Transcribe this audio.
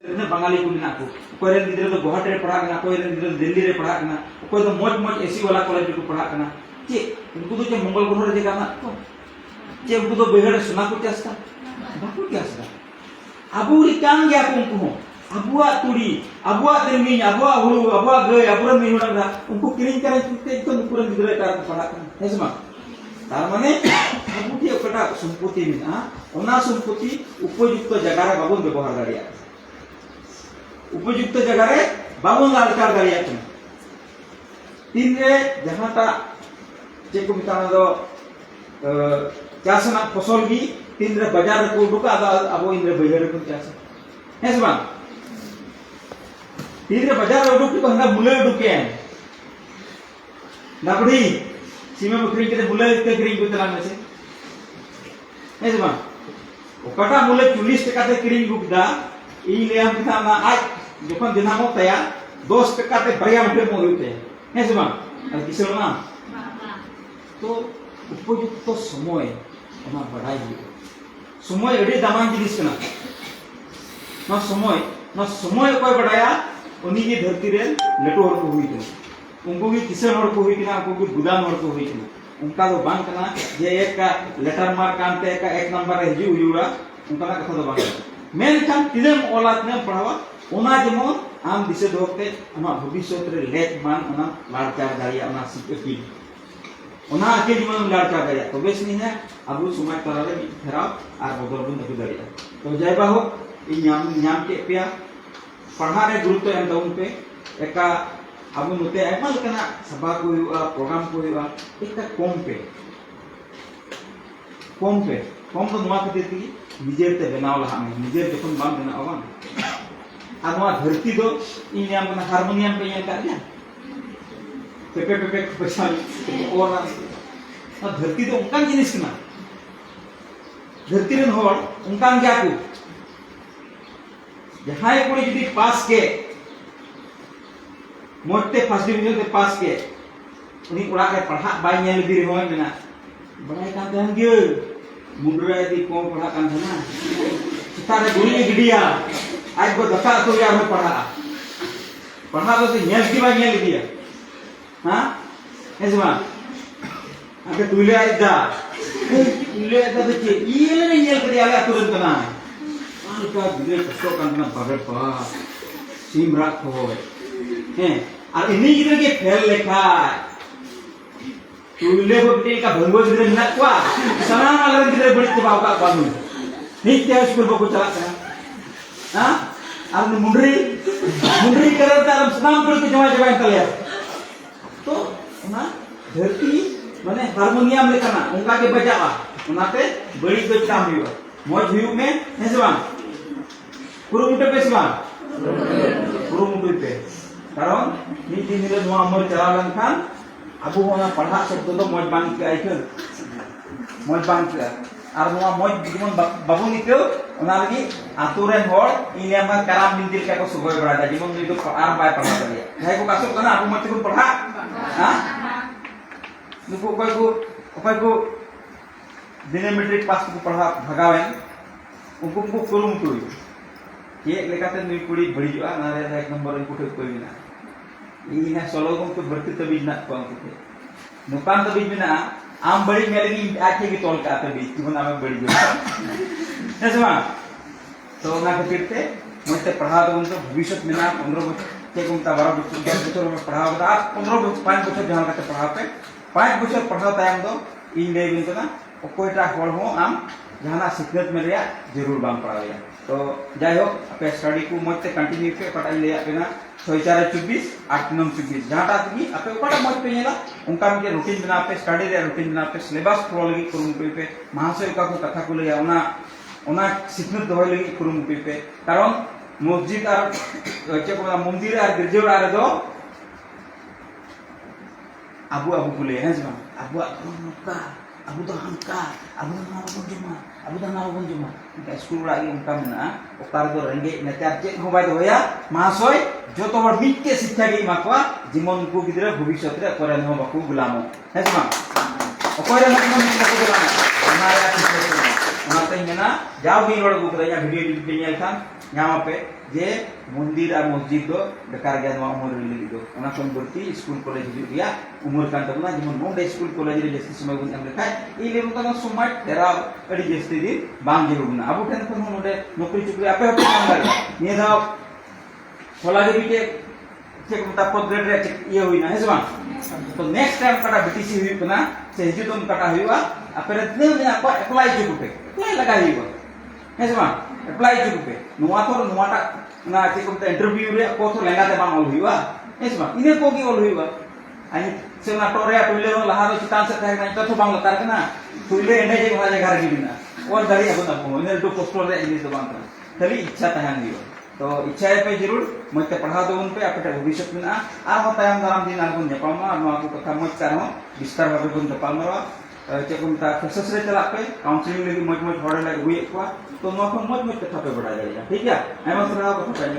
बंगाली को मेना को कोई गिद्रा तो गुवाहाटी रे पढ़ा करना कोई गिद्रा दिल्ली रे पढ़ा करना कोई तो मोज मोज एसी वाला कॉलेज को पढ़ा करना चे उनको तो चे मंगल ग्रह रे जाना तो चे उनको तो बेहड़ सुना को चास्ता बाकू चास्ता अबू री कान गया को उनको अबुआ तुड़ी अबुआ तिरमिन अबुआ हुलू अबुआ गय अबुरा मिहुना उनको किरिंग करे ते तो पूरा गिद्रा का पढ़ा करना है समा तार माने अबू के ओकटा संपत्ति मेना ओना संपत्ति उपयुक्त जगह रे बाबू व्यवहार दाड़िया उपयुक्त जगह रे बाबू लालकार दाड़िया तीन रे जहांटा चेक मिताना दो चासना फसल भी तीन रे बाजार को दुका अब इन रे बजार को चास है समा तीन रे बाजार उडुक को हंगा मुले उडुके नापड़ी सीमा बकरी के मुले के क्रीम को तलांग से है समा ओकटा मुले 40 टका ते क्रीम को दा ई ले हम था ना आज जखन दिनामो तया 10 टका ते बरिया मटे मोलते है समा আর কিসের না তো উপযুক্ত সময় ওনা বাড়াই দিও সময় এডি দামান জিনিস না না সময় কই বাড়ায়া উনি की धरती रे लेटो हर को हुई उनको भी किसर हर को हुई ना उनको भी गुदाम हर को हुई उनका तो बांग करना ये एक का लेटर मार कांते का एक नंबर हिजू हुईरा उनका ना कथा तो बांग मेन काम तिनेम औलाद ने पढ़ावा ओना जेमन आम दिसे दोते आमा भविष्य रे लेट मान ओना लाड़चार दाड़िया ओना सिक्की ओना के जीवन लाड़चार दाड़िया तो बेस नहीं है अब समय तरारे फेराव और बदल बन दबी दाड़िया तो जय बाहो इ न्याम के पेया पढ़ा रे गुरुत्व एम दाउन पे एका अब नते आयमा लेकना सभा को हुआ प्रोग्राम को हुआ एक कम पे तो नुआ खातिर की निजे ते बनाव लहा में निजे जखन बाम बनाव बाम आगवा धरती दो इन याम ना हारमोनियम पे या का दिया पेपे पैसा और ना धरती दो उनका जिनिस ना धरती रे होड़ उनका क्या को जहां कोई यदि पास के मोटे फर्स्ट डिवीजन ते पास के उनी उड़ा के पढ़ा बाय नेल भी होय मेना बड़ाई कान तहन गे मुंडरा यदि को पढ़ा कान ना सितारे गोली गिडिया आज को दका तो यार में पढ़ा तो नेल की बाय नेल दिया हां ऐसे मा आके तुले आइदा तो के ये ने नेल कर आला तुरंत ना आलका बिले कष्ट कान ना बगड़ पा सीम राख होय हैं और इन्हीं गिद्रा के फेल लेखा तुले को बिटे का भंगो गिद्रा ना क्वा सनान अलग गिद्रा बड़ी के बाव का बानु नित्य स्कूल को चला था हां और मुंडरी करता हम स्नान कर के जमा जमा तले तो ना धरती माने हारमोनियम लेखना उनका के बजावा उनाते बड़ी बेटा हुआ मौज हुई में है सवा कुरुमुटे पे सवा कुरुमुटे पे कारण नीति निले नोआ अमर चला लंखान अबु होना पढ़ा शब्द तो मौज बांग के आइकन मौज बांग के और नोआ मौज जीवन बाबू निकल ओना लगी आतुरेन होड़ इनेमा कराम बिंदिल का को सुबह बड़ा जीवन नि तो आर बाय पढ़ा दिया है को कासो कना अबु मत को पढ़ा हां नुको कोई को दिने मैट्रिक पास को पढ़ा भगावेन उनको को कुरुम तुई ये लेकाते नुई कुड़ी बड़ी जो ना रे एक नंबर को कोई ना इना सोलोगम को भर्ती तबीज ना को के नुकान तबीज में ना आम बड़ी मेलगी आके की तोल का तबीज जीवन आम बड़ी जो ऐसा तो ना खातिर मते पढ़ा दो तो भविष्य में ना 15 बच्चे के कुमता 12 बच्चे 10 बच्चे में पढ़ा होता 15 बच्चे 5 बच्चे जहां का पढ़ाते 5 बच्चे पढ़ाता है हम तो इन ले बिन ना कोईटा होड़ हो आम जहां सिखत में रिया जरूर बाम पढ़ाया तो जाय हो अपने स्टडी को मते कंटिन्यू पे पढ़ाई ले आपेना 6/4/24 8/9/24 जहां तक आपे ओकटा मत पे नेला उनका के रूटीन बना पे स्टडी रे रूटीन बना पे सिलेबस फॉलो लगी कुरुमुटी पे महाशय का को कथा को ले ओना सिखत दोय लगी कुरुमुटी पे कारण मस्जिद और चे को मंदिर और गिरजा रे दो अबु को ले है जमा अबु का अबु तो हमका अबु ना जुमा स्कूल रागी उनका मेना ओकार दो रेंगे नेतार चे हो बाय दोया महाशय जो तो हर मिट के शिक्षा के माकवा जीवन को गिदरा भविष्य रे करे न बाकू गुलामो है जमा ओकर न को गुलामो हमारा ओनाते मेना जाव भी रोड को वीडियो एडिट के खान यहाँ पे जे मंदिर और मस्जिद दो बेकार गया नवा उम्र लगी दो ओना कोन बर्ती स्कूल कॉलेज हिजुग गया उम्र कान तबना जेमन नोंडे स्कूल कॉलेज रे जस्ती समय बुन एम लेखाय ई लेबु तना समय तेरा अड़ी जस्ती दिन बांग जेबुना अबु ठेन खन नोंडे नौकरी चुकरी आपे आपे काम लागे निये दाव होला जे बिके चेक मता पद ग्रेड रे चेक ये हुई ना है जमा तो नेक्स्ट टाइम कटा बीटीसी हुई कना से हिजुदम कटा हुईवा आपे रे दिन दिन आपा अप्लाई जुकुटे अप्लाई लगा हुईवा है जमा अप्लाई जुकुटे नुवा तो नुवाटा ना चेक मता इंटरव्यू रे को तो लेंगा ते बांग ऑल हुईवा है जमा इने को की ऑल हुईवा आई से ना टोरे टुले लहा रो चितान से थाय ना तो बांग लतार कना टुले एंडे जे घरा घर गिना और दाड़ी अब ना को ने दो पोस्टर रे इंग्लिश दो बांग खाली इच्छा तहन हुईवा तो इच्छा पे जरूर मत पढ़ा दो उन पे आपटे भविष्य में आ होता है दाराम दिन आगुन नेपामा नुआ को कथा मत कर हो विस्तार भाबे गुन नेपामा चेकुन ता फेसस रे चला पे काउंसलिंग लगी मत हड़े लगे हुई को तो नुआ को मत कथा पे बढ़ा जाएगा ठीक है एमा सरा कथा